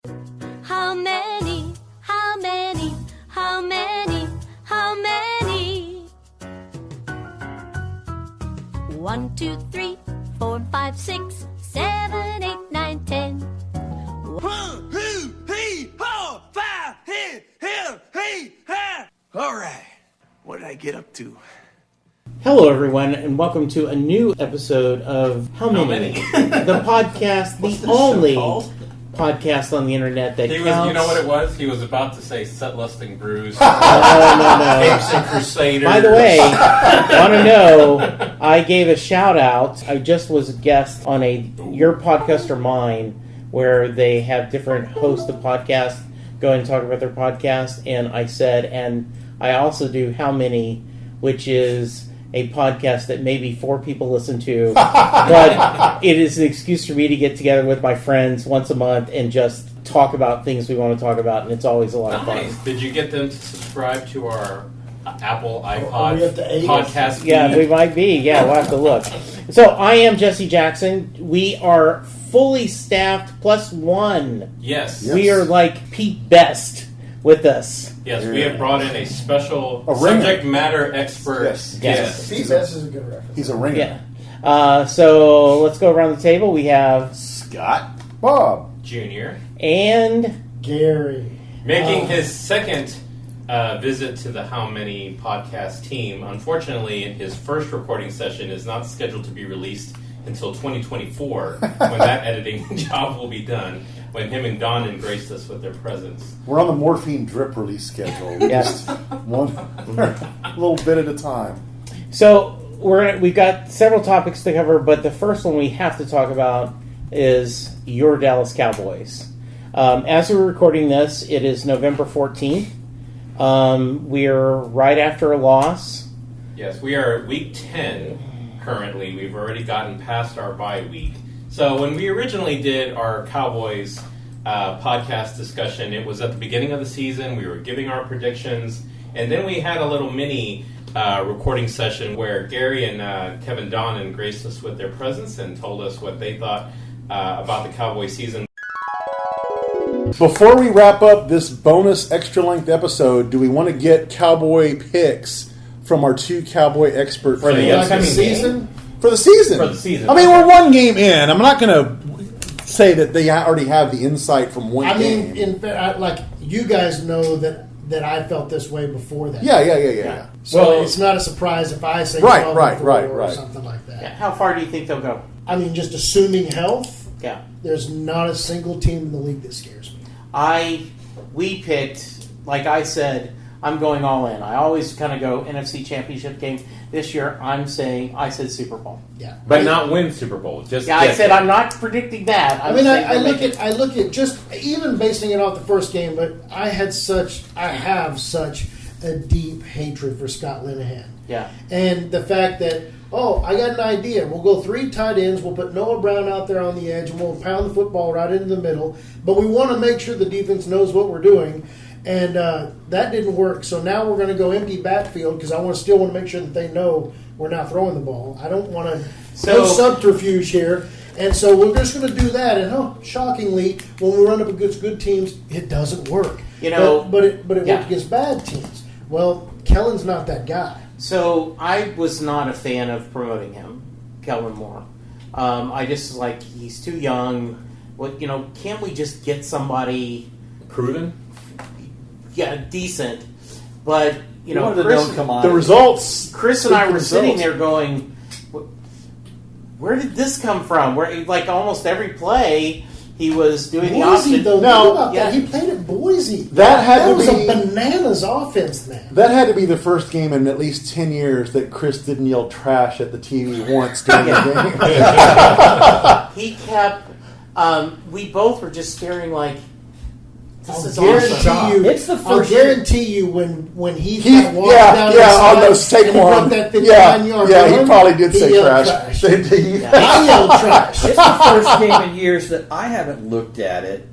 How many? How many? How many? How many? 1, 2, 3, 4, 5, 6, 7, 8, 9, 10. All right, what did I get up to? Hello, everyone, and welcome to a new episode of How Many? The podcast, the only podcast on the internet that counts. You know what it was? He was about to say Set Lusting Brews. No. Capes and Crusaders. By the way, want to know, I gave a shout out. I just was a guest on Your Podcast or Mine, where they have different hosts of podcasts go and talk about their podcast, and I said, and I also do How Many, which is a podcast that maybe 4 people listen to, but it is an excuse for me to get together with my friends once a month and just talk about things we want to talk about, and it's always a lot of fun. Did you get them to subscribe to our Apple Are we iPod at the podcast feed? Yeah, we might be. Yeah, we'll have to look. So I am Jesse Jackson. We are fully staffed plus one. Yes. We are like Pete Best with us. Yes, we have brought in a special A ringer. subject matter expert. Yes. Yes. Pete Best is a good reference. He's a ringer. Yeah. So let's go around the table. We have Scott. Bob. Junior. and Gary. Making his second visit to the How Many podcast team. Unfortunately, his first recording session is not scheduled to be released until 2024, when that editing job will be done, when him and Don graced us with their presence. We're on the morphine drip release schedule. Yes. Just one little bit at a time. so we've got several topics to cover, but the first one we have to talk about is your Dallas Cowboys. As we're recording this, it is November 14th. We're right after a loss. Yes, we are week 10 currently. We've already gotten past our bye week. So when we originally did our Cowboys podcast discussion, it was at the beginning of the season. We were giving our predictions, and then we had a little mini recording session where Gary and Kevin Donnan graced us with their presence and told us what they thought about the Cowboy season. Before we wrap up this bonus extra-length episode, do we want to get Cowboy picks from our 2 Cowboy expert For the fans? upcoming season? For the season. For the season. I mean, we're one game in. I'm not going to say that they already have the insight from one game. In fact, like you guys know that I felt this way before that. Yeah. So Well- it's not a surprise if I say Right, 12 right, and 4 right, or right. something like that. Yeah, how far do you think they'll go? I mean, just assuming health, Yeah. there's not a single team in the league that scares me. We picked, like I said, I'm going all in. I always kind of go NFC Championship game. This year, I said Super Bowl. Yeah, But not win Super Bowl. Just Yeah, I get said there. I'm not predicting that. I mean, I look at just even basing it off the first game, but I have such a deep hatred for Scott Linehan. Yeah. And the fact that, I got an idea. We'll go 3 tight ends. We'll put Noah Brown out there on the edge, and we'll pound the football right into the middle. But we want to make sure the defense knows what we're doing. And that didn't work. So now we're going to go empty backfield because I still want to make sure that they know we're not throwing the ball. I don't want to no subterfuge here. And so we're just going to do that. And shockingly, when we run up against good teams, it doesn't work. You know, but it worked against bad teams. Well, Kellen's not that guy. So I was not a fan of promoting him, Kellen Moore. I just was like, he's too young. Can't we just get somebody proven? Yeah, decent. But Chris, The results. Chris and I were sitting there going, "Where did this come from?" Where almost every play he was doing the Boise, opposite. though, No. think about that. Yeah. He played at Boise. That was be a bananas offense, man. That had to be the first game in at least 10 years that Chris didn't yell trash at the TV once during the game. He kept. We both were just staring like, this is guarantee awesome. you. It's the I'll first guarantee you when he He- walked yeah, down yeah, the on side those take and he one. broke that 59-yard Yeah, he run, probably did say yelled trash. I yelled trash. It's the first game in years that I haven't looked at it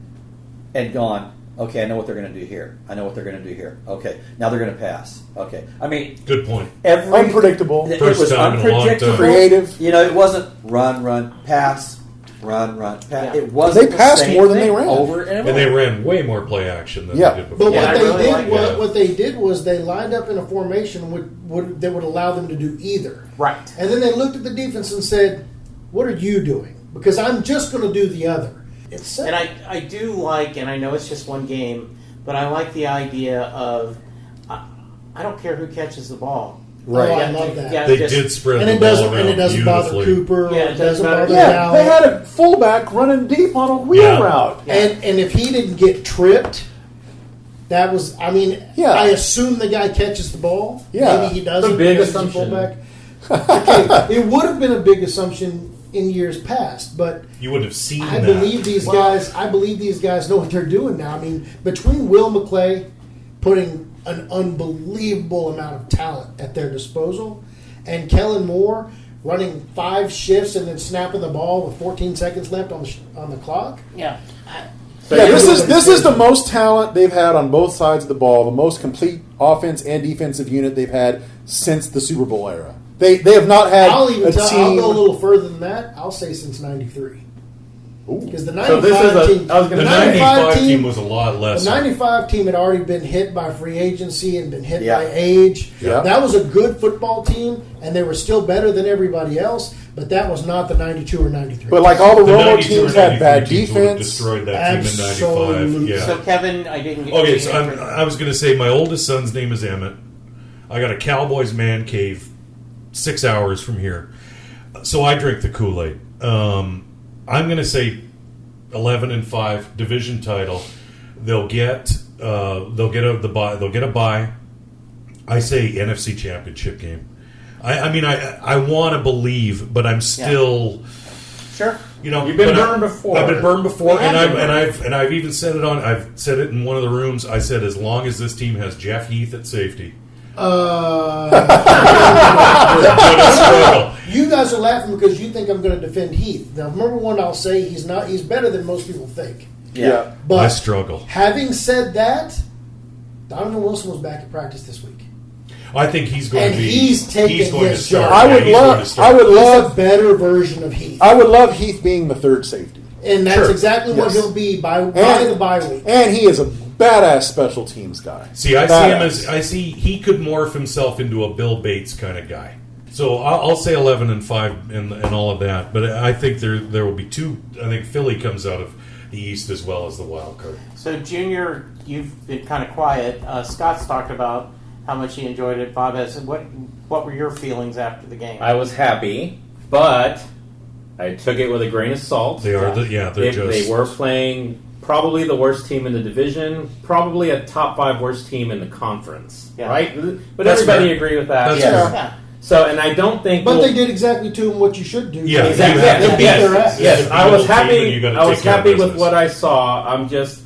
and gone, okay, I know what they're going to do here. I know what they're going to do here. Okay, now they're going to pass. Okay. I mean, Good point. Unpredictable. It First was time in a long unpredictable. time. Creative. It wasn't run, pass. run. Yeah. It wasn't They passed the same more than they thing ran. over and over. And they ran way more play action than Yeah. they did before. But Yeah, what I they really did, like that. what they did was they lined up in a formation that would allow them to do either. Right. And then they looked at the defense and said, "What are you doing? Because I'm just going to do the other." It's And I do like, and I know it's just one game, but I like the idea of I don't care who catches the ball. Right. Oh, I Yeah, love that. yeah, They just- did spread and the it ball doesn't around and it doesn't bother beautifully. Cooper. Yeah, Or it it doesn't doesn't bother matter. Yeah, Gallup. they had a fullback running deep on a wheel Yeah. route. Yeah. And if he didn't get tripped, that was. I mean, Yeah. I assume the guy catches the ball. Yeah. Maybe he doesn't. It's a big because he's a assumption. fullback. Okay, it would have been a big assumption in years past, but You wouldn't have seen I that. believe these guys. I believe these guys know what they're doing now. I mean, between Will McClay putting an unbelievable amount of talent at their disposal, and Kellen Moore running 5 shifts and then snapping the ball with 14 seconds left on the clock. Yeah. Yeah, this is the most talent they've had on both sides of the ball, the most complete offense and defensive unit they've had since the Super Bowl era. They have not had I'll even a tell. I'll team. go a little further than that. I'll say since '93, because the So this is '95 team. I was The going to 95 team was a lot less. The '95 team had already been hit by free agency and been hit Yeah. by age. Yeah. That was a good football team, and they were still better than everybody else. But that was not the '92 or '93. But like all the The Romo 92 or teams had 93 bad teams would have defense. destroyed that team in Absolutely. 95. Yeah. So Kevin, I didn't get. Okay, so I was going to say my oldest son's name is Emmett. I got a Cowboys man cave 6 hours from here, so I drink the Kool-Aid. I'm going to say 11-5 division title. They'll get a bye. I say NFC Championship game. I mean I want to believe, but I'm still. Sure. You know, You've been but burned before. I've been burned before, We have and been I've even said it on. I've said it in one of the rooms. I said as long as this team has Jeff Heath at safety, they're going to struggle. you guys are laughing because you think I'm going to defend Heath. Now, number one, I'll say he's not. He's better than most people think. Yeah. But I struggle. having said that, Donovan Wilson was back at practice this week. I think he's going And to be. he's taking going to his start. job. I Yeah, would he's going to love. start. I would He's a love. better version of Heath. I would love Heath being the third safety, And that's Sure. exactly what Yes. he'll be by And- the bye week. and he is a badass special teams guy. See, I see him Badass. as he could morph himself into a Bill Bates kind of guy. So I'll say 11-5 and all of that. But I think there will be two. I think Philly comes out of the East as well as the wild card. So Junior, you've been kind of quiet. Scott's talked about how much he enjoyed it. Bob has. What were your feelings after the game? I was happy, but I took it with a grain of salt. They are they're They were playing probably the worst team in the division, probably a top 5 worst team in the conference, Yeah. right? But That's everybody fair. agree with that. That's yeah. fair. Yeah. So, and I don't think. But they did exactly to him what you should do. Yeah, Exactly. you have They to- beat their ass. Yes, It's a I was beautiful team, and happy. you gotta I was take care of happy with business. what I saw. I'm just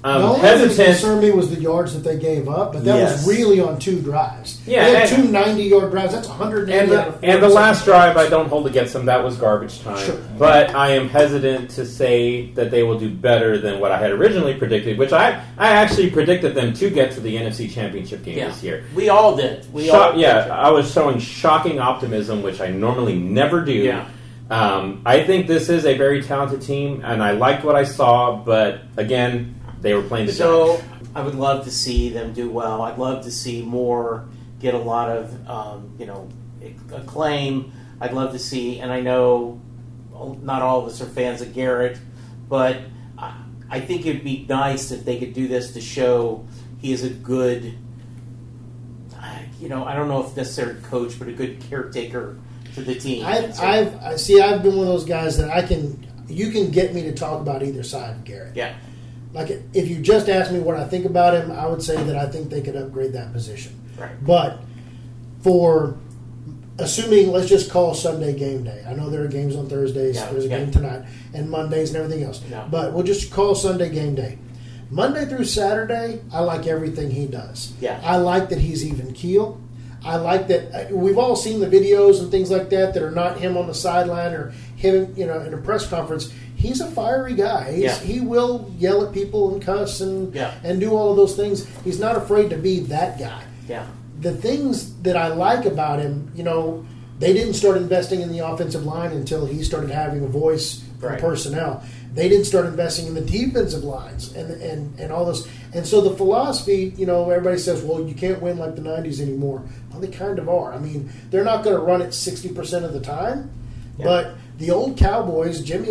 The only thing that hesitant. concerned me was the yards that they gave up, but that Yes. was really on 2 drives. Yeah, they had and- 2 90-yard drives. That's 180 out of 40 And the last seconds. drive, I don't hold against them. That was garbage time. Sure. But I am hesitant to say that they will do better than what I had originally predicted, which I actually predicted them to get to the NFC Championship game Yeah. this year. We all did. I was showing shocking optimism, which I normally never do. Yeah. I think this is a very talented team, and I liked what I saw, but again, they were playing the So Giants. I would love to see them do well. I'd love to see Moore get a lot of acclaim. I'd love to see, and I know not all of us are fans of Garrett, but I think it'd be nice if they could do this to show he is a good, I don't know if necessarily coach, but a good caretaker to the team. I've been one of those guys that you can get me to talk about either side of Garrett. Yeah. Like, if you just ask me what I think about him, I would say that I think they could upgrade that position. Right. But for assuming, let's just call Sunday game day. I know there are games on Thursdays. Yeah, There's a yeah. game tonight and Mondays and everything else. Yeah. But we'll just call Sunday game day. Monday through Saturday, I like everything he does. Yeah. I like that he's even keel. I like that we've all seen the videos and things like that are not him on the sideline or him, in a press conference. He's a fiery guy. He will yell at people and cuss and do all of those things. He's not afraid to be that guy. Yeah. The things that I like about him, they didn't start investing in the offensive line until he started having a voice from Right. personnel. They didn't start investing in the defensive lines and all this. And so the philosophy, everybody says, well, you can't win like the 90s anymore. Well, they kind of are. I mean, they're not going to run it 60% of the time, but the old Cowboys, Jimmy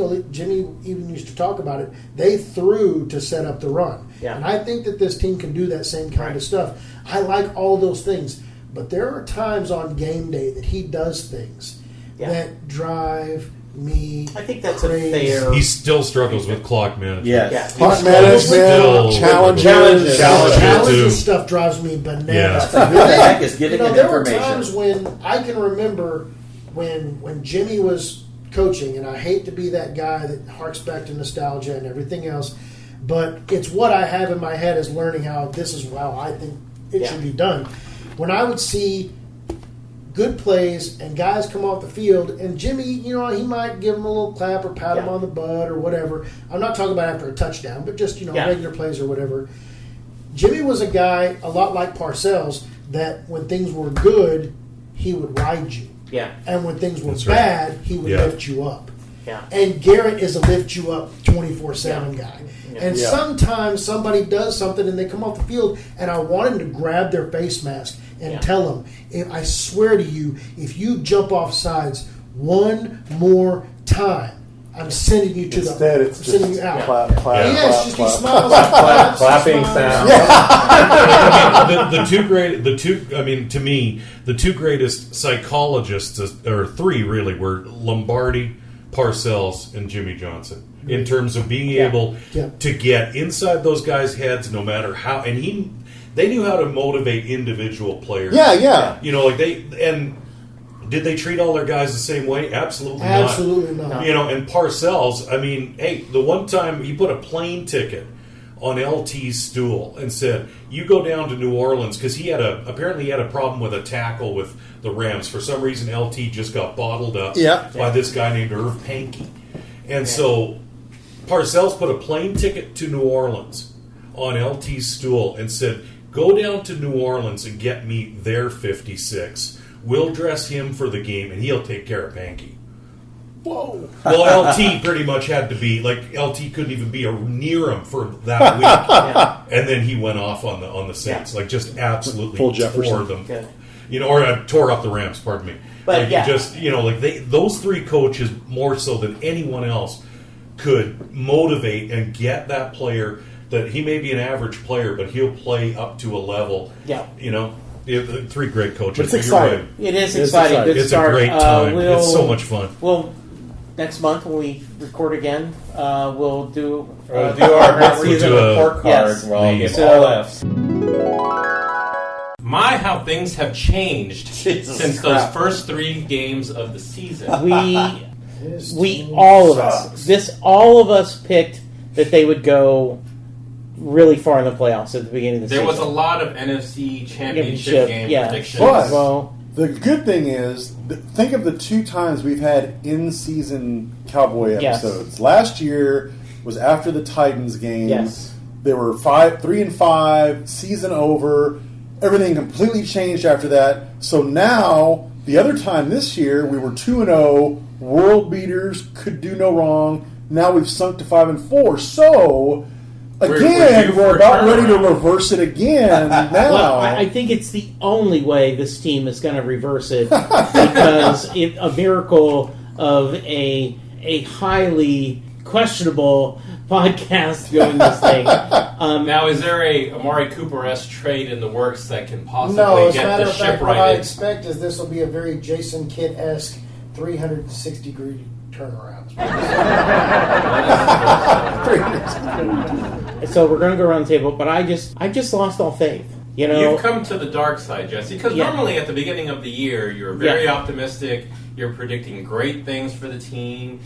even used to talk about it, they threw to set up the run. Yeah. And I think that this team can do that same kind of stuff. I like all those things. But there are times on game day that he does things that drive me I think that's crazy. a fair. He still struggles with clock management. Yes. Yeah. Clock Still- management, challenges. Challenges. Challenges stuff drives me bananas. Yeah. Who the heck is giving him There were information? times when I can remember when Jimmy was coaching, and I hate to be that guy that harks back to nostalgia and everything else, but it's what I have in my head is learning how this is how I think it should be done. When I would see good plays and guys come off the field, and Jimmy, he might give him a little clap or pat him on the butt or whatever. I'm not talking about after a touchdown, but just, regular plays or whatever. Jimmy was a guy, a lot like Parcells, that when things were good, he would ride you. Yeah. And when things were That's right. bad, he would Yeah. lift you up. Yeah. And Garrett is a lift you up 24/7 guy. Yeah. And Yeah. sometimes somebody does something and they come off the field, and I want him to grab their face mask and tell them, I swear to you, if you jump off sides one more time, I'm sending you to Instead, I'm it's sending just you out. clap, clap, And clap, yes, just clap. he smiles, claps, Clapping smiles. sound. To me, the two greatest psychologists, or three really, were Lombardi, Parcells, and Jimmy Johnson. In terms of being able to get inside those guys' heads, no matter how, and they knew how to motivate individual players. Yeah. Did they treat all their guys the same way? Absolutely not. Absolutely not. And Parcells, the one time he put a plane ticket on LT's stool and said, you go down to New Orleans, because apparently he had a problem with a tackle with the Rams. For some reason, LT just got bottled up by this guy named Irv Pankey. And so Parcells put a plane ticket to New Orleans on LT's stool and said, go down to New Orleans and get me their 56. We'll dress him for the game, and he'll take care of Pankey. Whoa. Well, LT pretty much had to be, LT couldn't even be near him for that week. And then he went off on the Saints, just absolutely Full Jefferson. tore them. Yeah. Or tore up the Rams, pardon me. But, those three coaches, more so than anyone else, could motivate and get that player that he may be an average player, but he'll play up to a level. Yeah. Three great coaches. But it's You're exciting. right. It is It's exciting. exciting. Good It's start. a great time. We'll, It's so much fun. Well, next month when we record again, we'll do We'll do our mid-season do a- report card. Yes. Where I'll give So- all Fs. My, how things have changed Jesus since crap. those first 3 games of the season. we all of us picked that they would go really far in the playoffs at the beginning of the There was season. a lot of NFC championship game yeah. predictions. But- Well, The good thing is, think of the two times we've had in-season Cowboy Yes. episodes. Last year was after the Titans game. yes. They were 3-5, season over. Everything completely changed after that. So now, the other time this year, we were 2-0, world beaters, could do no wrong. Now we've sunk to 5-4. So again, due we're for a about ready to turnaround. reverse it again. Now, Well, I think it's the only way this team is going to reverse it because a miracle of a highly questionable podcast doing this thing. Now, is there a Amari Cooper-esque trade in the works that can possibly No, as a get matter the of ship fact, what I righted? expect is this will be a very Jason Kidd-esque 360-degree turnaround. So we're going to go around the table, but I just lost all faith. You've come to the dark side, Jesse, because Yeah. normally at the beginning of the year, you're very optimistic. You're predicting great things for the team.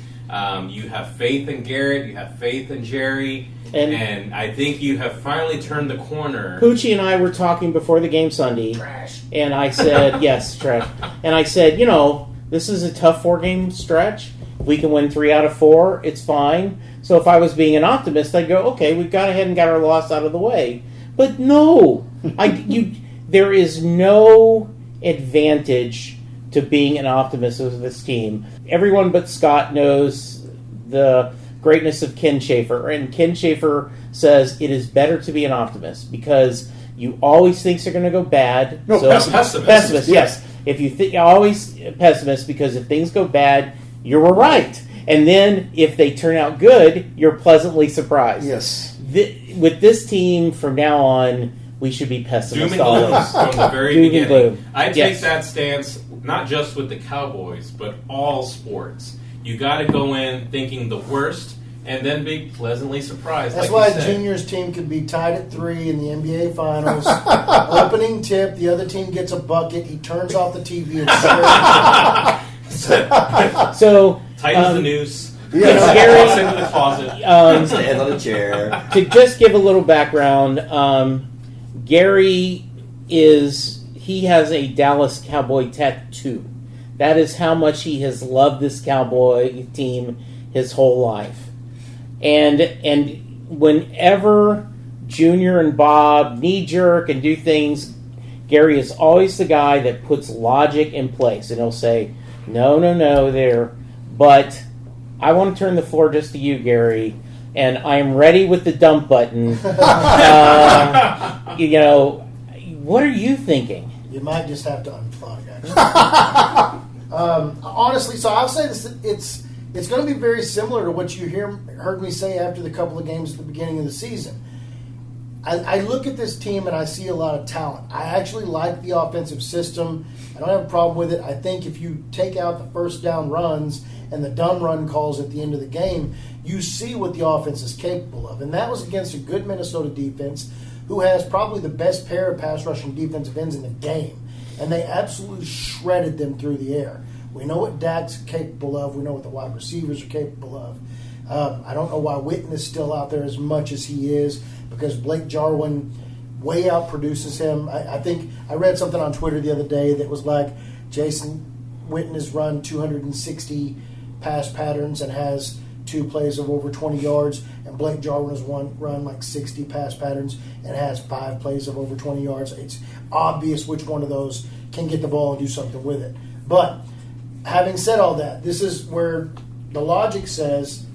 You have faith in Garrett. You have faith in Jerry. And I think you have finally turned the corner. Poochie and I were talking before the game Sunday, and I said, yes, trash. And I said, this is a tough 4-game stretch. If we can win 3 out of 4, it's fine. So if I was being an optimist, I'd go, okay, we've got ahead and got our loss out of the way. But no, there is no advantage to being an optimist with this team. Everyone but Scott knows the greatness of Ken Schaefer, and Ken Schaefer says it is better to be an optimist because you always think they're going to go bad. No, pessimist. Pessimist, yes. If you think always pessimist because if things go bad, you were right, and then if they turn out good, you're pleasantly surprised. Yes. With this team from now on, we should be Doom pessimists and always. gloom from the very Doom and beginning. gloom. I take Yes. that stance not just with the Cowboys, but all sports. You got to go in thinking the worst and then be pleasantly surprised. That's like why you said. Junior's team could be tied at 3 in the NBA Finals. Opening tip, the other team gets a bucket. He turns off the TV and stares. So Tightens the noose. Yes. Gary- Walks into the closet. Stand on a chair. to just give a little background, Gary has a Dallas Cowboy tattoo. That is how much he has loved this Cowboy team his whole life. And whenever Junior and Bob knee jerk and do things, Gary is always the guy that puts logic in place, and he'll say, "No, there." But I want to turn the floor just to you, Gary, and I am ready with the dump button. What are you thinking? You might just have to unplug, actually. Honestly, so I'll say this: it's going to be very similar to what you heard me say after the couple of games at the beginning of the season. I look at this team and I see a lot of talent. I actually like the offensive system. I don't have a problem with it. I think if you take out the first down runs and the dumb run calls at the end of the game, you see what the offense is capable of. And that was against a good Minnesota defense who has probably the best pair of pass rushing defensive ends in the game. And they absolutely shredded them through the air. We know what Dak's capable of. We know what the wide receivers are capable of. I don't know why Witten is still out there as much as he is because Blake Jarwin way outproduces him. I think I read something on Twitter the other day that was like Jason Witten has run 260 pass patterns and has 2 plays of over 20 yards, and Blake Jarwin has run like 60 pass patterns and has 5 plays of over 20 yards. It's obvious which one of those can get the ball and do something with it. But having said all that, this is where the logic says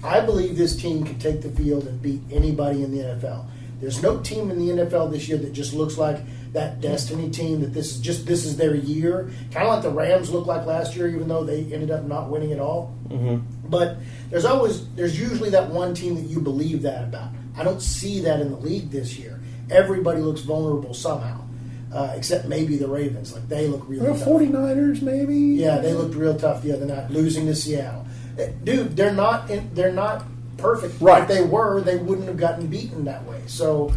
I believe this team can take the field and beat anybody in the NFL. There's no team in the NFL this year that just looks like that Destiny team, that this is their year. Kind of like the Rams looked like last year, even though they ended up not winning at all. Mm-hmm. But there's usually that one team that you believe that about. I don't see that in the league this year. Everybody looks vulnerable somehow, except maybe the Ravens. Like they look really tough. 49ers, maybe? Yeah, they looked real tough the other night, losing to Seattle. Dude, they're not perfect. Right. If they were, they wouldn't have gotten beaten that way. So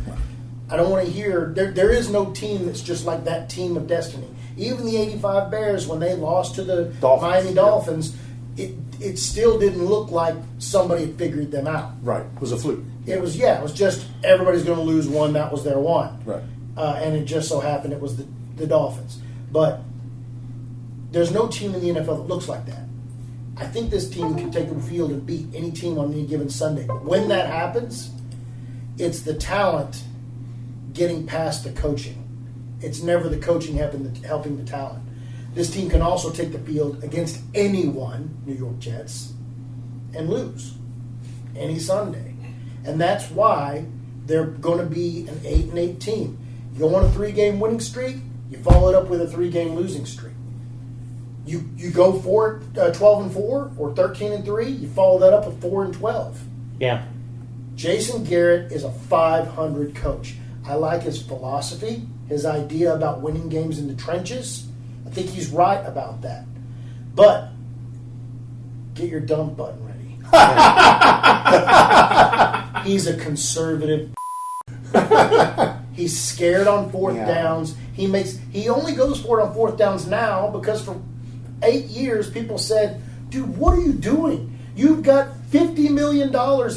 I don't want to hear there is no team that's just like that team of destiny. Even the '85 Bears, when they lost to the Miami Dolphins, it still didn't look like somebody had figured them out. Right. It was a fluke. It was just everybody's going to lose one. That was their one. Right. And it just so happened it was the Dolphins. But there's no team in the NFL that looks like that. I think this team can take the field and beat any team on any given Sunday. But when that happens, it's the talent getting past the coaching. It's never the coaching helping the talent. This team can also take the field against anyone, New York Jets, and lose any Sunday. And that's why they're going to be an 8-8 team. You go on a 3-game winning streak, you follow it up with a 3-game losing streak. You go 12-4 or 13-3. You follow that up with 4-12. Yeah. Jason Garrett is a 500 coach. I like his philosophy, his idea about winning games in the trenches. I think he's right about that. But get your dump button ready. He's a conservative. He's scared on fourth downs. He only goes for it on fourth downs now because for 8 years people said, dude, what are you doing? You've got $50 million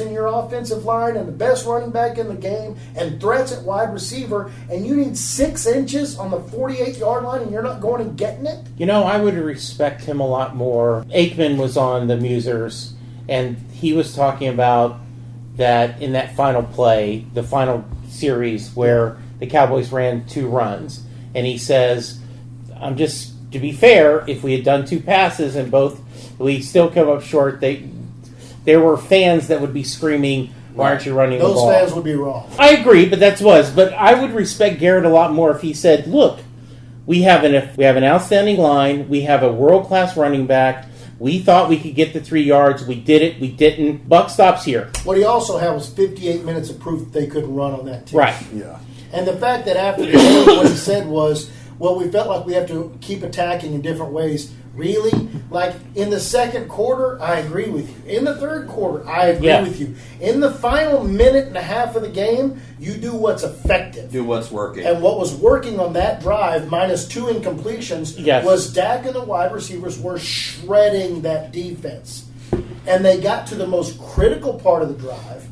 in your offensive line and the best running back in the game and threats at wide receiver, and you need 6 inches on the 48-yard line and you're not going and getting it? I would respect him a lot more. Aikman was on the Musers, and he was talking about that in that final play, the final series where the Cowboys ran 2 runs. And he says, to be fair, if we had done 2 passes and both, we still come up short. there were fans that would be screaming, "Why aren't you running the Those ball?" fans would be wrong. I agree, but But I would respect Garrett a lot more if he said, "Look, we have an outstanding line. We have a world-class running back. We thought we could get the 3 yards. We did it. We didn't. Buck stops here." What he also had was 58 minutes of proof that they couldn't run on that team. Right. Yeah. And the fact that after the game, what he said was, well, we felt like we have to keep attacking in different ways. Really? Like, in the second quarter, I agree with you. In the third quarter, I agree with you. In the final minute and a half of the game, you do what's effective. Do what's working. And what was working on that drive, minus 2 incompletions, was Dak and the wide receivers were shredding that defense. And they got to the most critical part of the drive,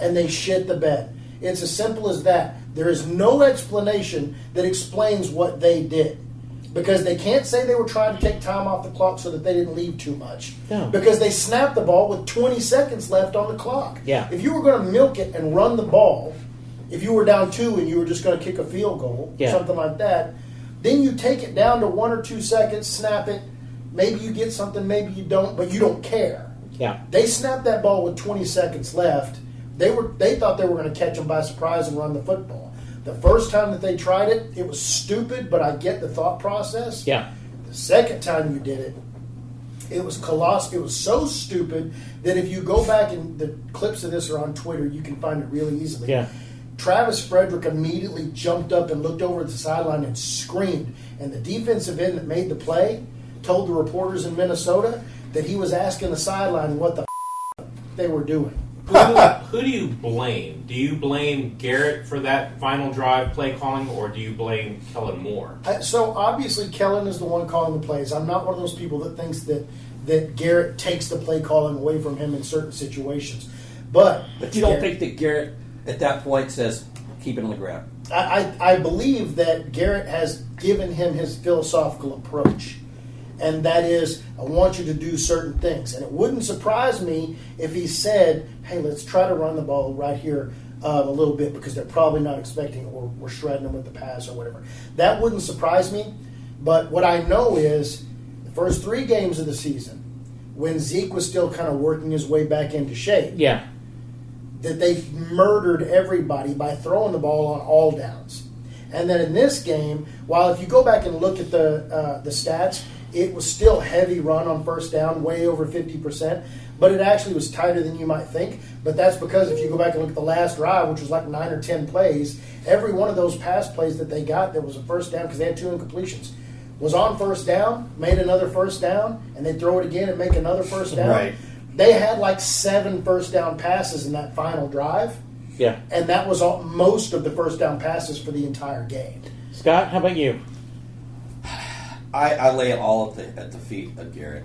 and they shit the bed. It's as simple as that. There is no explanation that explains what they did. Because they can't say they were trying to take time off the clock so that they didn't leave too much. No. Because they snapped the ball with 20 seconds left on the clock. Yeah. If you were going to milk it and run the ball, if you were down 2 and you were just going to kick a field goal, something like that, then you take it down to 1 or 2 seconds, snap it. Maybe you get something, maybe you don't, but you don't care. Yeah. They snapped that ball with 20 seconds left. They thought they were going to catch them by surprise and run the football. The first time that they tried it, it was stupid, but I get the thought process. Yeah. The second time you did it, it was colossal. It was so stupid that if you go back, and the clips of this are on Twitter, you can find it really easily. Yeah. Travis Frederick immediately jumped up and looked over at the sideline and screamed. And the defensive end that made the play told the reporters in Minnesota that he was asking the sideline what the they were doing. Who do you blame? Do you blame Garrett for that final drive play calling, or do you blame Kellen Moore? So obviously Kellen is the one calling the plays. I'm not one of those people that thinks that Garrett takes the play calling away from him in certain situations. But you don't think that Garrett at that point says, keep it on the ground? I believe that Garrett has given him his philosophical approach. And that is, I want you to do certain things. And it wouldn't surprise me if he said, hey, let's try to run the ball right here a little bit because they're probably not expecting it, or we're shredding them with the pass or whatever. That wouldn't surprise me. But what I know is the first 3 games of the season, when Zeke was still kind of working his way back into shape, that they murdered everybody by throwing the ball on all downs. And then in this game, while if you go back and look at the stats, it was still heavy run on first down, way over 50%, but it actually was tighter than you might think. But that's because if you go back and look at the last drive, which was like 9 or 10 plays, every one of those pass plays that they got that was a first down, because they had 2 incompletions, was on first down, made another first down, and they'd throw it again and make another first down. Right. They had like 7 first down passes in that final drive. Yeah. And that was most of the first down passes for the entire game. Scott, how about you? I lay it all at the feet of Garrett.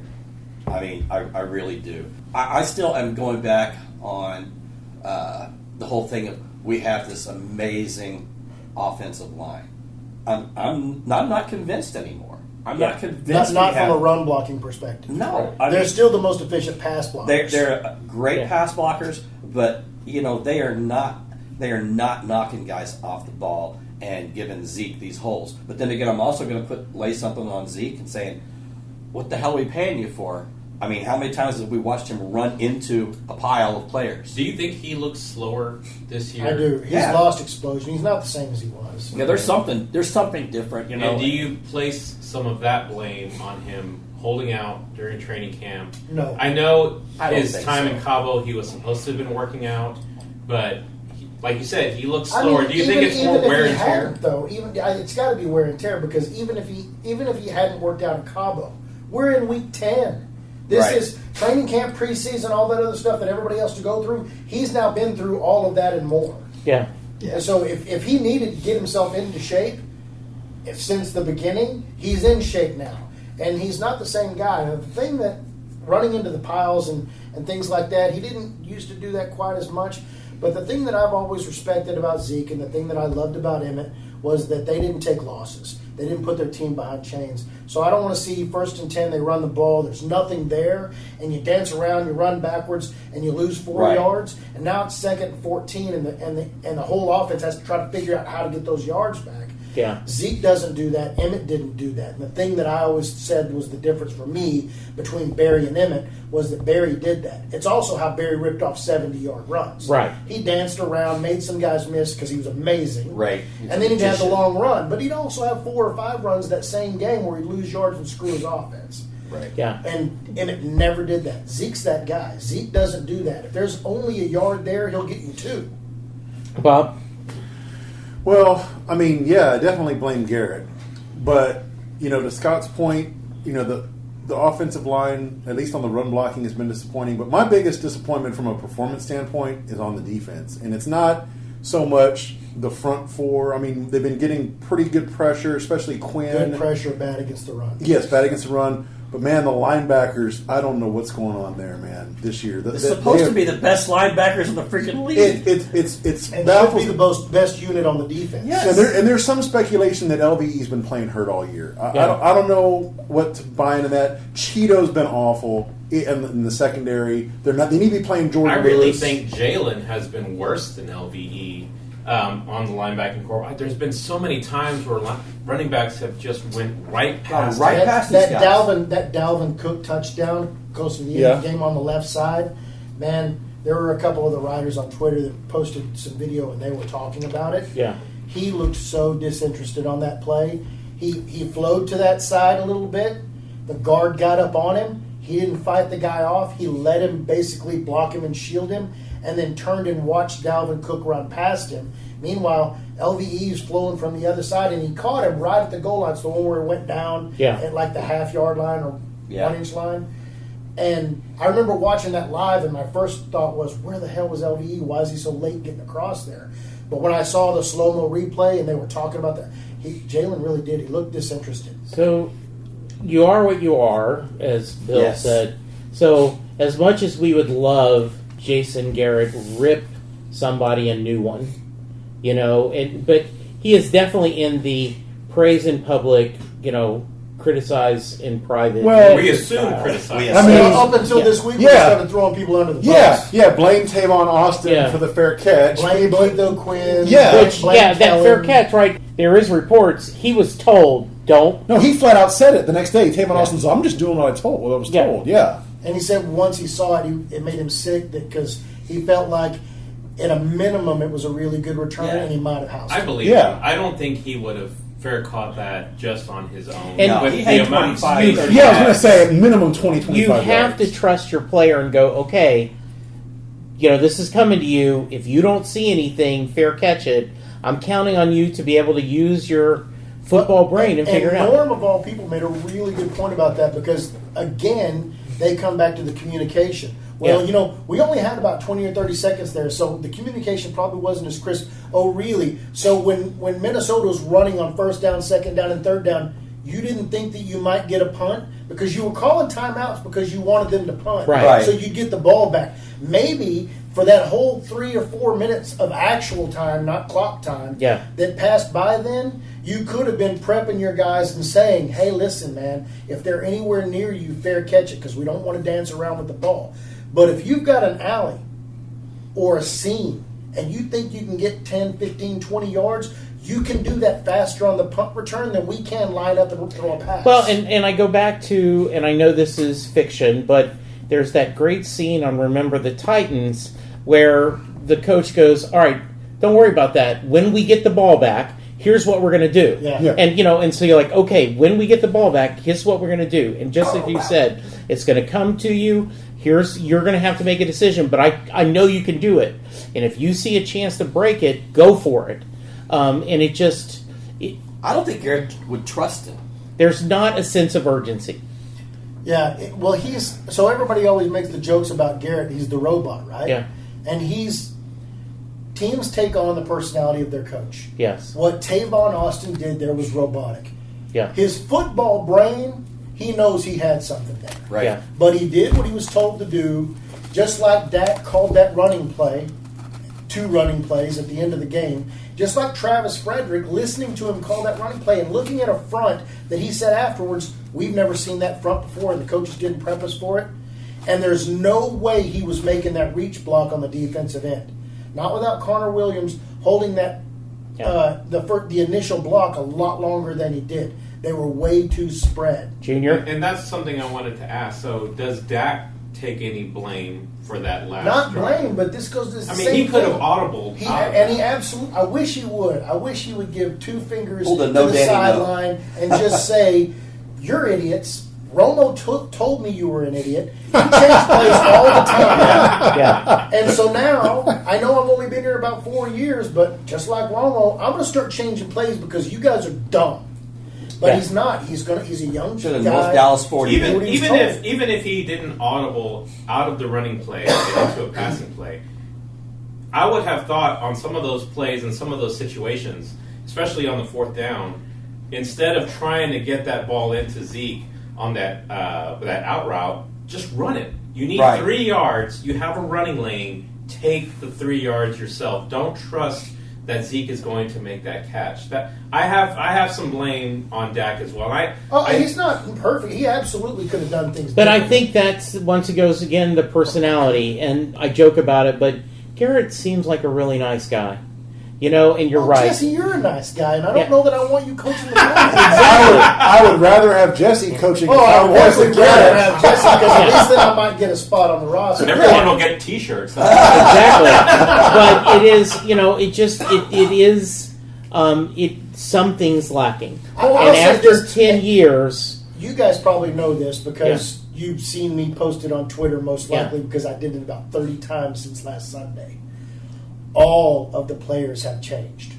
I mean, I really do. I still am going back on the whole thing of we have this amazing offensive line. I'm not convinced anymore. I'm not convinced. Not from a run blocking perspective. No, they're still the most efficient pass blockers. They're great pass blockers, but they are not knocking guys off the ball and giving Zeke these holes. But then again, I'm also going to lay something on Zeke and saying, what the hell are we paying you for? I mean, how many times have we watched him run into a pile of players? Do you think he looks slower this year? I do. He's lost explosion. He's not the same as he was. Yeah, there's something different, And do you place some of that blame on him holding out during training camp? No. I know I don't his think time so. in Cabo, he was supposed to have been working out, but like you said, he looks slower. Do you think it's more wear and tear? Though, it's got to be wear and tear, because even if he hadn't worked out in Cabo, we're in week 10. This is training camp, preseason, all that other stuff that everybody else to go through. He's now been through all of that and more. Yeah. And so if he needed to get himself into shape since the beginning, he's in shape now. And he's not the same guy. Now, the thing that running into the piles and things like that, he didn't used to do that quite as much. But the thing that I've always respected about Zeke, and the thing that I loved about Emmett, was that they didn't take losses. They didn't put their team behind chains. So I don't want to see 1st and 10, they run the ball, there's nothing there, and you dance around, you run backwards, and you lose 4 yards. And now it's 2nd and 14, and the whole offense has to try to figure out how to get those yards back. Yeah. Zeke doesn't do that. Emmett didn't do that. And the thing that I always said was the difference for me between Barry and Emmett was that Barry did that. It's also how Barry ripped off 70-yard runs. Right. He danced around, made some guys miss because he was amazing. Right. He's And a then he'd have the magician. long run. But he'd also have 4 or 5 runs that same game where he'd lose yards and screw his offense. Right. Yeah. And Emmett never did that. Zeke's that guy. Zeke doesn't do that. If there's only a yard there, he'll get you 2. Bob? Well, I mean, yeah, I definitely blame Garrett. But, to Scott's point, the offensive line, at least on the run blocking, has been disappointing. But my biggest disappointment from a performance standpoint is on the defense. And it's not so much the front four. I mean, they've been getting pretty good pressure, especially Quinn. Good pressure, bad against the run. Yes, bad against the run. But, man, the linebackers, I don't know what's going on there, man, this year. It's supposed to be the best linebackers in the freaking league. It's And should baffles be the best unit on the defense. Yes. And there's some speculation that LVE's been playing hurt all year. I don't know what to buy into that. Cheeto's been awful in the secondary. They need to be playing Jordan I really Lewis. think Jalen has been worse than LVE on the linebacking core. There's been so many times where running backs have just went right past right it. past these guys. That Dalvin Cook touchdown close to the end of the game on the left side, man, there were a couple of the writers on Twitter that posted some video and they were talking about it. Yeah. He looked so disinterested on that play. He flowed to that side a little bit. The guard got up on him. He didn't fight the guy off. He let him basically block him and shield him, and then turned and watched Dalvin Cook run past him. Meanwhile, LVE is flowing from the other side, and he caught him right at the goal line, so the one where it went down at like the half-yard line or 1-inch line. And I remember watching that live, and my first thought was, where the hell was LVE? Why is he so late getting across there? But when I saw the slow-mo replay, and they were talking about that, Jalen really did. He looked disinterested. So, you are what you are, as Bill said. So, as much as we would love Jason Garrett rip somebody a new one, but he is definitely in the praise in public, criticize in private. Well, We assume criticize. I mean, Up until this week, we started throwing people under the bus. blame Tavon Austin for the fair catch. Blame Blake Quinn. Yeah. Blame that fair Kellen. catch, right? There is reports. He was told, don't. No, he flat out said it the next day. Tavon Austin said, I'm just doing what I was told. Yeah. And he said once he saw it, it made him sick because he felt like, at a minimum, it was a really good return, and he might have housed I it. believe him. I don't think he would have fair caught that just on his own. And with he the had amount of 25, speed. 30 Yeah, I was going to say minimum 20, 25 You have yards. to trust your player and go, okay, this is coming to you. If you don't see anything, fair catch it. I'm counting on you to be able to use your football brain and figure it out. Norm, of all people, made a really good point about that because, again, they come back to the communication. Well, we only had about 20 or 30 seconds there, so the communication probably wasn't as crisp. Oh, really? So when Minnesota was running on first down, second down, and third down, you didn't think that you might get a punt? Because you were calling timeouts because you wanted them to punt. Right. So you'd get the ball back. Maybe for that whole 3 or 4 minutes of actual time, not clock time, that passed by then, you could have been prepping your guys and saying, hey, listen, man, if they're anywhere near you, fair catch it because we don't want to dance around with the ball. But if you've got an alley or a seam and you think you can get 10, 15, 20 yards, you can do that faster on the punt return than we can line up and throw a pass. Well, and I go back to, and I know this is fiction, but there's that great scene on Remember the Titans where the coach goes, all right, don't worry about that. When we get the ball back, here's what we're going to do. And, and so you're like, okay, when we get the ball back, here's what we're going to do. And just like you said, it's going to come to you. You're going to have to make a decision, but I know you can do it. And if you see a chance to break it, go for it. And I don't think Garrett would trust him. There's not a sense of urgency. Yeah, so everybody always makes the jokes about Garrett. He's the robot, right? Yeah. And teams take on the personality of their coach. Yes. What Tavon Austin did there was robotic. Yeah. His football brain, he knows he had something there. Right. Yeah. But he did what he was told to do, just like Dak called that running play, 2 running plays at the end of the game. Just like Travis Frederick, listening to him call that running play and looking at a front that he said afterwards, we've never seen that front before and the coaches didn't prep us for it. And there's no way he was making that reach block on the defensive end. Not without Connor Williams holding that the initial block a lot longer than he did. They were way too spread. Junior? And that's something I wanted to ask. So, does Dak take any blame for that last Not drive? blame, but this goes to the I same mean, he could have thing. audibled. He absolutely. I wish he would. I wish he would give 2 fingers Hold to a no, the Danny, no. sideline and just say, "You're idiots." Romo told me you were an idiot. You change plays all the time. Yeah. And so now, I know I've only been here about 4 years, but just like Romo, I'm going to start changing plays because you guys are dumb. But Yeah. he's not. He's a young Should have guy. North Dallas 40. Even what he's even told. even if he didn't audible out of the running play and into a passing play, I would have thought on some of those plays and some of those situations, especially on the 4th down, instead of trying to get that ball into Zeke on that out route, just run it. You need Right. 3 yards. You have a running lane. Take the 3 yards yourself. Don't trust that Zeke is going to make that catch. That I have some blame on Dak as well. He's not perfect. He absolutely could have done things But I differently. think that's, once it goes again, the personality. And I joke about it, but Garrett seems like a really nice guy. You know, and you're Well, right. Jesse, you're a nice guy, and I don't Yeah. know that I want you coaching the Cowboys. I would rather have Jesse coaching. Oh, I Cowboys would than rather Garrett. have Jesse because at least then I might get a spot on the roster. Everyone will get T-shirts. Exactly. But it is, you know, it is some things lacking. I'll And say after this, 10 years, You guys probably know this because you've seen me post it on Twitter most Yeah. likely because I did it about 30 times since last Sunday. All of the players have changed.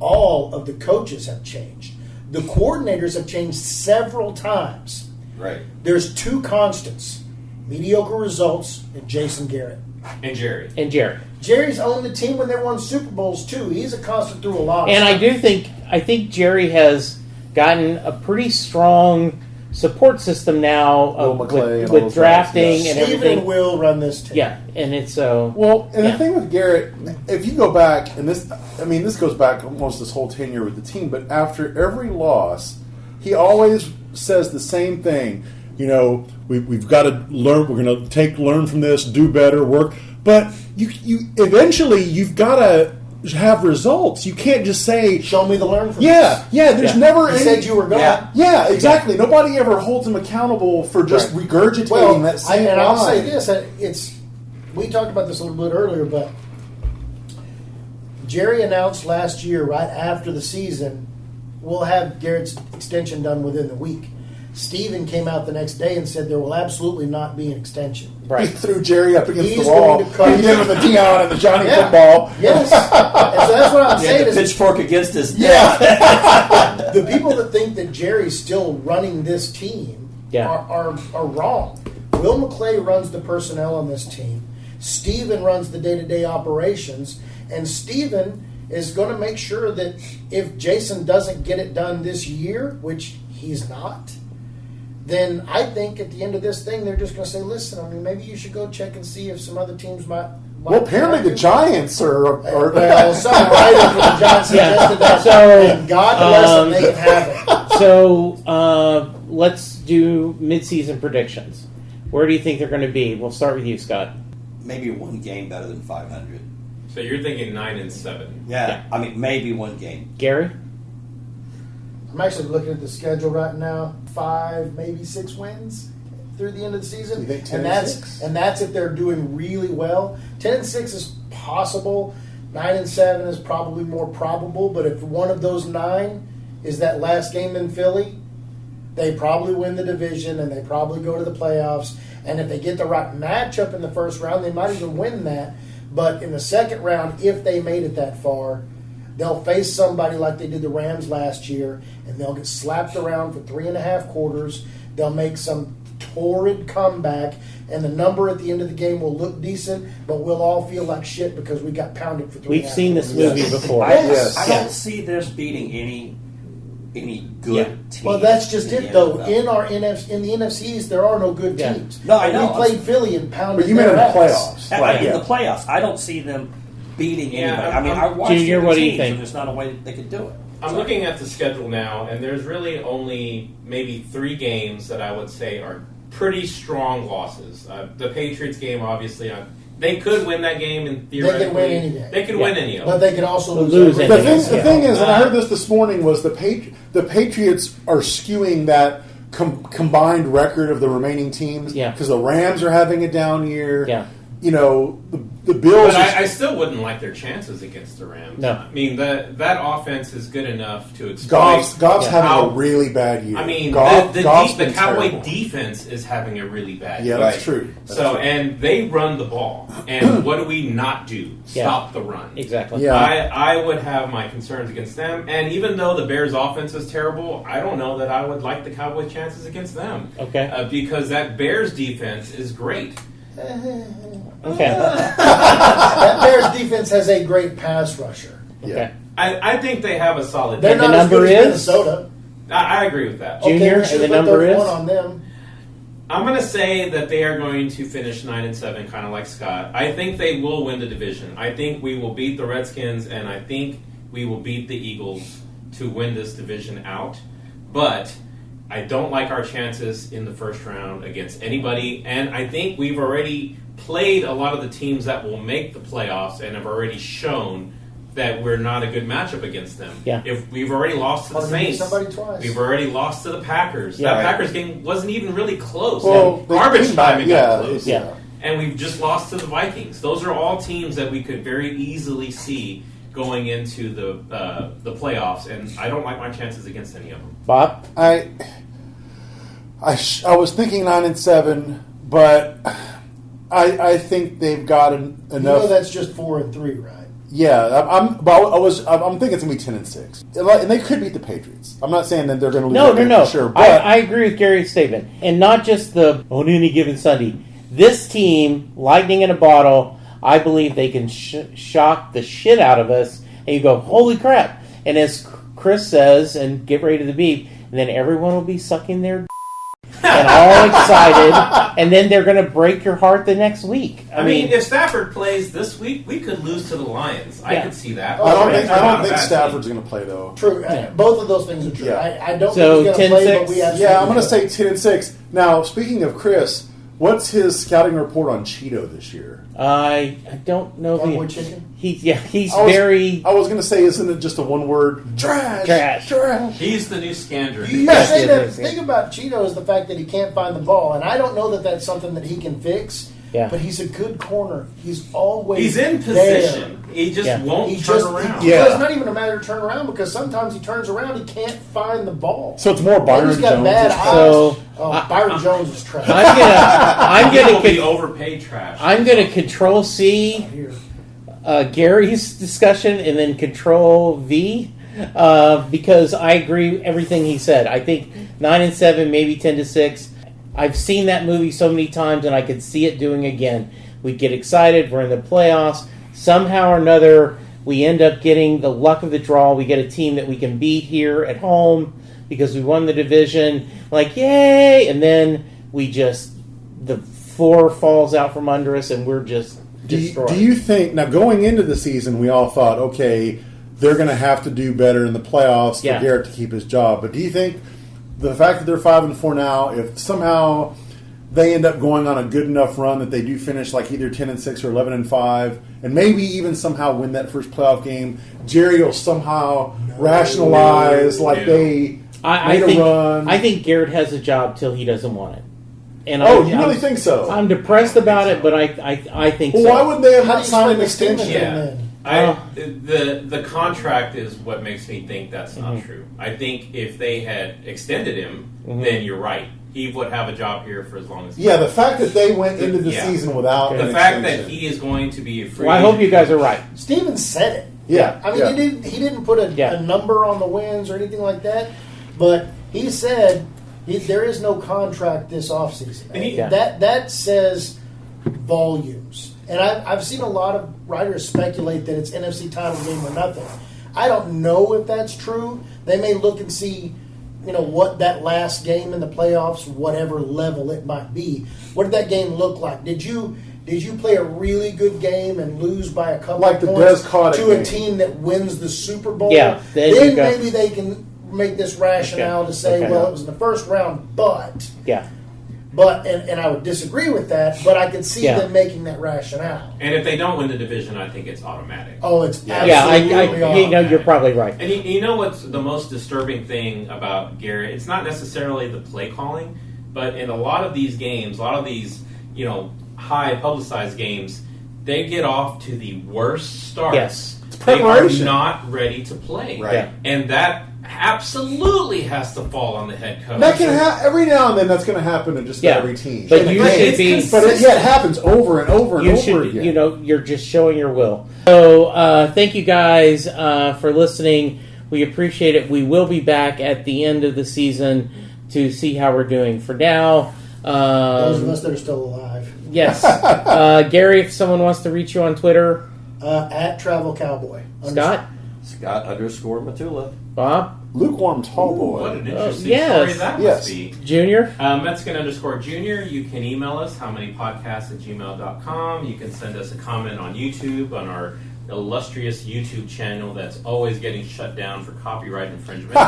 All of the coaches have changed. The coordinators have changed several times. Right. There's 2 constants: mediocre results and Jason Garrett. And Jerry. and Jerry. Jerry's owned the team when they won Super Bowls too. He's a constant through a lot of And stuff. I think Jerry has gotten a pretty strong support system now Will McClay and all with those drafting guys, and Steven everything. and Will run this team. Yeah, and it's so. Well, and Yeah. the thing with Garrett, if you go back, and this goes back almost this whole tenure with the team, but after every loss, he always says the same thing. You know, we've got to learn. We're going to learn from this, do better, work. But you eventually you've got to have results. You can't just say, Show me the learn from yeah. There's Yeah. never this. any. You said you were gone. Yeah. Yeah, exactly. Nobody ever holds him accountable for just Right. regurgitating Well, that same line. I'll say this: we talked about this a little bit earlier, but Jerry announced last year, right after the season, we'll have Garrett's extension done within the week. Steven came out the next day and said there will absolutely not be an extension. He Right. threw Jerry up against He's the wall. going to coach. He gave him the Dion and the Johnny Yeah. football. Yes, and so that's what I'm He had saying the is pitchfork against his Yeah. the people that think that Jerry's still running this team Yeah. are wrong. Will McClay runs the personnel on this team. Steven runs the day-to-day operations, and Steven is going to make sure that if Jason doesn't get it done this year, which he's not, then I think at the end of this thing they're just going to say, listen, I mean, maybe you should go check and see if some other teams might Well, apparently the Giants are well, some writer for the Giants Yeah. suggested that, So, and God bless them, they can have it. So let's do mid-season predictions. Where do you think they're going to be? We'll start with you, Scott. Maybe one game better than 500. So you're thinking 9-7. Yeah. I mean, maybe one game. Gary? I'm actually looking at the schedule right now. 5, maybe 6 wins through the end of the season. You think 10 and and that's 6? and that's if they're doing really well. 10-6 is possible. 9-7 is probably more probable. But if one of those 9 is that last game in Philly, they probably win the division and they probably go to the playoffs. And if they get the right matchup in the first round, they might even win that. But in the second round, if they made it that far, they'll face somebody like they did the Rams last year, and they'll get slapped around for 3.5 quarters. They'll make some torrid comeback, and the number at the end of the game will look decent, but we'll all feel like shit because we got pounded for 3.5 We've seen this quarters. movie before. Yes. I Yeah. don't see this beating any good Yeah. team. Well, that's just in it, the though. NFL. In the NFCs, there are no good Yeah. teams. No, I And know. we played Philly and pounded But you meant their in the ass. playoffs. In the playoffs, I don't see them beating Yeah, anybody. I mean, I I'm- watched Junior, the what do you teams, think? and there's not a way they could do it. I'm looking at the schedule now, and there's really only maybe 3 games that I would say are pretty strong losses. The Patriots game, obviously, They could win that game in They theoretically. could win any day. They could win any of But them. they could also Lose every any game. day. The thing is, and I heard this morning, was the Patriots are skewing that combined record of the remaining teams. Yeah. Because the Rams are having a down year. Yeah. You know, the Bills. But I still wouldn't like their chances against the Rams. No. I mean, that offense is good enough to exploit. Goff's Yeah. having How- a really bad year. I mean, Goff's the been Cowboy terrible. defense is having a really bad Yeah, year. that's true. That's So, true. and they run the ball. And what do we not do? Yeah. Stop the run. Exactly. Yeah. I would have my concerns against them. And even though the Bears' offense is terrible, I don't know that I would like the Cowboys' chances against them. Okay. Because that Bears defense is great. Okay. That Bears defense has a great pass rusher. Okay. I think they have a solid They're And not the as good number as is? Minnesota. I agree with that. Junior, Okay, we and should the have put number one is? on them. I'm going to say that they are going to finish 9-7, kind of like Scott. I think they will win the division. I think we will beat the Redskins, and I think we will beat the Eagles to win this division out. But I don't like our chances in the first round against anybody, and I think we've already played a lot of the teams that will make the playoffs and have already shown that we're not a good matchup against them. Yeah. If we've already lost to the Hard to beat Saints, somebody twice. we've already lost to the Packers. Yeah. That Packers game wasn't even really close. Well, And they garbage came back, time it yeah, got close. Yeah. And we've just lost to the Vikings. Those are all teams that we could very easily see going into the playoffs, and I don't like my chances against any of them. Bob? I was thinking 9-7, but I think they've got enough. You know that's just 4 and 3, right? Yeah, I'm thinking it's gonna be 10-6, and they could beat the Patriots. I'm not saying that they're gonna lose. No, that game no. for sure. But I agree with Gary's statement. And not just the on any given Sunday. This team, lightning in a bottle, I believe they can shock the shit out of us. And you go, holy crap. And as Chris says, and get ready to the beep, and then everyone will be sucking their and all excited. And then they're going to break your heart the next week. I mean, if Stafford plays this week, we could lose to the Lions. I Yeah. could see that. I don't Rams think are not a bad Stafford's team. going to play though. True. Both of those things are true. Yeah. I don't So, think he's going to play, 10-6? but we have Yeah, I'm going to say 10-6. Now, speaking of Chris, what's his scouting report on Cheeto this year? I don't know Cowboy if chicken? he's I was- very I was going to say, isn't it just a one word? Trash. Trash. Trash. He's the new Scandrick. You Yes, say yes, that yes, the yes. thing about Cheeto is the fact that he can't find the ball, and I don't know that that's something that he can fix. Yeah. But he's a good corner. He's always He's in there. position. He just Yeah. won't He turn just around. Yeah. It's not even a matter of turn around because sometimes he turns around, he can't find the ball. So it's more And Byron he's got Jones. bad is eyes. trash. So, Byron Jones is trash. I'm He will gonna be overpaid trash. I'm gonna control C Here. Gary's discussion and then control V because I agree with everything he said. I think 9-7, maybe 10-6. I've seen that movie so many times and I could see it doing again. We get excited. We're in the playoffs. Somehow or another, we end up getting the luck of the draw. We get a team that we can beat here at home because we won the division. Like, yay! And then the floor falls out from under us and we're just destroyed. Do you think, now going into the season, we all thought, okay, they're going to have to do better in the playoffs Yeah. for Garrett to keep his job. But do you think the fact that they're 5-4 now, if somehow they end up going on a good enough run that they do finish like either 10-6 or 11-5, and maybe even somehow win that first playoff game, Jerry will somehow rationalize like No. they I made think, a run? I think Garrett has a job till he doesn't want it. And Oh, you really think so? I'm depressed about it, but I think Well, so. why would they have How do not you signed an explain the extension? Steelers Yeah. then? The contract is what makes me think that's not Mm-hmm. true. I think if they had extended him, then you're right. He would have a job here for as long as. Yeah, the fact that they went into the Yeah. season without Okay. an The fact extension. that he is going to be a free. Well, I hope you guys are right. Steven said it. Yeah, I mean, yeah. he didn't put a number on the wins or anything like that, but he said there is no contract this offseason. And he- Yeah. That says volumes. And I've seen a lot of writers speculate that it's NFC title game or nothing. I don't know if that's true. They may look and see, what that last game in the playoffs, whatever level it might be. What did that game look like? Did you play a really good game and lose by a couple Like of the points Des Carter to a game. team that wins the Super Bowl? Yeah, then you then go- maybe they can make this rationale Okay, to say, okay. well, it was in the first round, but Yeah. But and I would disagree with that, but I could see Yeah. them making that rationale. And if they don't win the division, I think it's automatic. Oh, it's Yeah, I absolutely you're probably right. And you know what's the most disturbing thing about Garrett? It's not necessarily the play calling, but in a lot of these games, a lot of these, high publicized games, they get off to the worst starts. Yes. They are preparation. not ready to play. Right. Yeah. And that absolutely has to fall on the head coach. That can every now and then. That's going to happen in just about every team. But you should be. But it happens over and over and You over should, again. you're just showing your will. So, thank you guys for listening. We appreciate it. We will be back at the end of the season to see how we're doing. For now, Those of us that are still alive. yes, Gary, if someone wants to reach you on Twitter, At Travel Cowboy. Scott, Scott_Matula. Bob, Lukewarm tall boy. What an interesting yes. story that Yes. must be. Junior. Mexican_Junior. You can email us, howmanypodcasts@gmail.com. You can send us a comment on YouTube, on our illustrious YouTube channel that's always getting shut down for copyright infringement.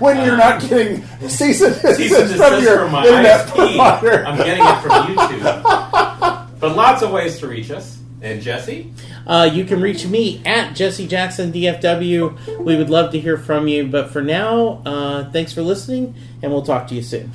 When you're not getting cease and Cease and desist from desist your from my internet ISP. provider. I'm getting it from YouTube. But lots of ways to reach us. And Jesse? You can reach me at Jesse Jackson DFW. We would love to hear from you. But for now, thanks for listening, and we'll talk to you soon.